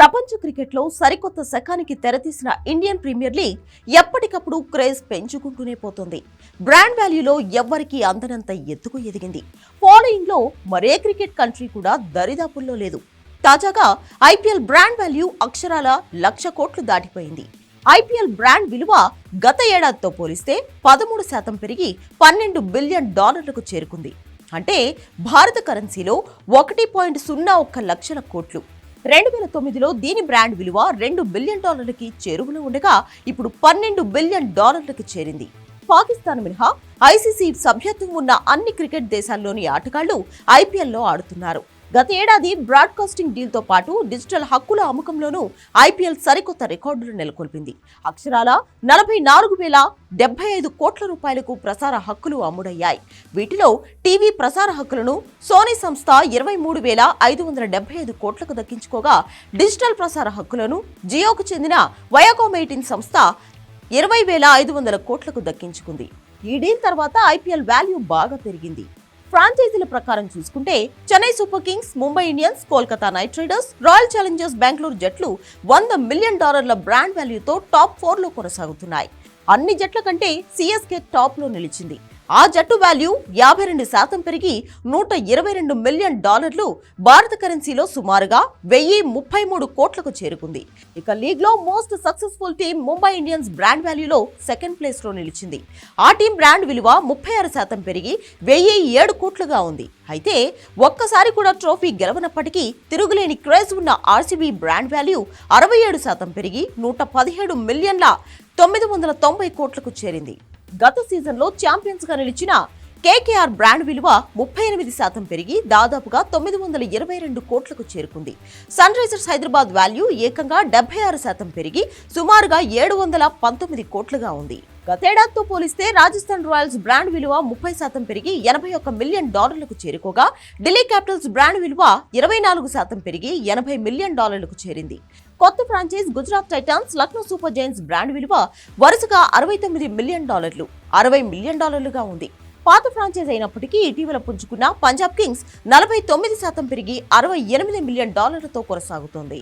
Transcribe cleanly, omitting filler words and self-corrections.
ప్రపంచ క్రికెట్లో సరికొత్త శకానికి తెరతీసిన ఇండియన్ ప్రీమియర్ లీగ్ ఎప్పటికప్పుడు క్రేజ్ పెంచుకుంటూనే పోతుంది. బ్రాండ్ వాల్యూలో ఎవ్వరికీ అందనంత ఎత్తుకు ఎదిగింది. ఫాలోయింగ్ లో మరే క్రికెట్ కంట్రీ కూడా దరిదాపుల్లో లేదు. తాజాగా ఐపీఎల్ బ్రాండ్ వాల్యూ అక్షరాల 1,00,000 కోట్లు దాటిపోయింది. ఐపీఎల్ బ్రాండ్ విలువ గత ఏడాదితో పోలిస్తే 13% పెరిగి $12 బిలియన్ చేరుకుంది. అంటే భారత కరెన్సీలో 1.01 లక్షల కోట్లు. 2009లో దీని బ్రాండ్ విలువ $2 బిలియన్ చేరువలో ఉండగా ఇప్పుడు $12 బిలియన్ చేరింది. పాకిస్తాన్ మినహా ఐసీసీ సభ్యత్వం ఉన్న అన్ని క్రికెట్ దేశాల్లోని ఆటగాళ్లు ఐపీఎల్లో ఆడుతున్నారు. గత ఏడాది బ్రాడ్కాస్టింగ్ డీల్తో పాటు డిజిటల్ హక్కుల అమ్మకంలోనూ ఐపీఎల్ సరికొత్త రికార్డులు నెలకొల్పింది. అక్షరాల 44,075 కోట్ల రూపాయలకు ప్రసార హక్కులు అమ్ముడయ్యాయి. వీటిలో టీవీ ప్రసార హక్కులను సోనీ సంస్థ 23,575 కోట్లకు దక్కించుకోగా, డిజిటల్ ప్రసార హక్కులను జియోకు చెందిన వయాకామ్ 18 సంస్థ 20,500 కోట్లకు దక్కించుకుంది. ఈ డీల్ తర్వాత ఐపీఎల్ వాల్యూ బాగా పెరిగింది. ఫ్రాంచైజీల ప్రకారం చూసుకుంటే Chennai super Kings, Mumbai Indians, Kolkata night riders, royal Challengers Bengaluru జట్లు $100 మిలియన్ బ్రాండ్ వాల్యూతో టాప్ 4లో కొనసాగుతున్నాయి. అన్ని జట్ల కంటే సిఎస్కే టాప్ లో నిలిచింది. ఆ జట్టు వాల్యూ 52% పెరిగి $122 మిలియన్, భారత కరెన్సీలో సుమారుగా 1,033 కోట్లకు చేరుకుంది. ఇక లీగ్ లో most successful team Mumbai Indians brand వాల్యూలో సెకండ్ ప్లేస్ లో నిలిచింది. ఆ టీం బ్రాండ్ విలువ 36% పెరిగి 1,007 కోట్లుగా ఉంది. అయితే ఒక్కసారి కూడా ట్రోఫీ గెలవనప్పటికీ తిరుగులేని క్రేజ్ ఉన్న ఆర్సీబీ బ్రాండ్ వాల్యూ 67% పెరిగి $117 మిలియన్ 990 కోట్లకు చేరింది. గత సీజన్లో ఛాంపియన్స్ గా నిలిచిన కేకేఆర్ బ్రాండ్ విలువ 38% పెరిగి దాదాపుగా $922 కోట్లకు చేరుకుంది. సన్ రైజర్స్ హైదరాబాద్ వాల్యూ ఏకంగా 76% పెరిగి సుమారుగా $719 కోట్లుగా ఉంది. గతేడాదితో పోలిస్తే రాజస్థాన్ రాయల్స్ బ్రాండ్ విలువ 30% పెరిగి $81 మిలియన్ చేరుకోగా, ఢిల్లీ క్యాపిటల్స్ బ్రాండ్ విలువ 24% పెరిగి $80 మిలియన్ చేరింది. కొత్త franchise Gujarat Titans, Lucknow super Giants brand విలువ వరుసగా $69 మిలియన్, $60 మిలియన్ ఉంది. పాత ఫ్రాంచైజ్ అయినప్పటికీ ఇటీవల పుంజుకున్న పంజాబ్ కింగ్స్ 49% పెరిగి $68 మిలియన్ కొనసాగుతోంది.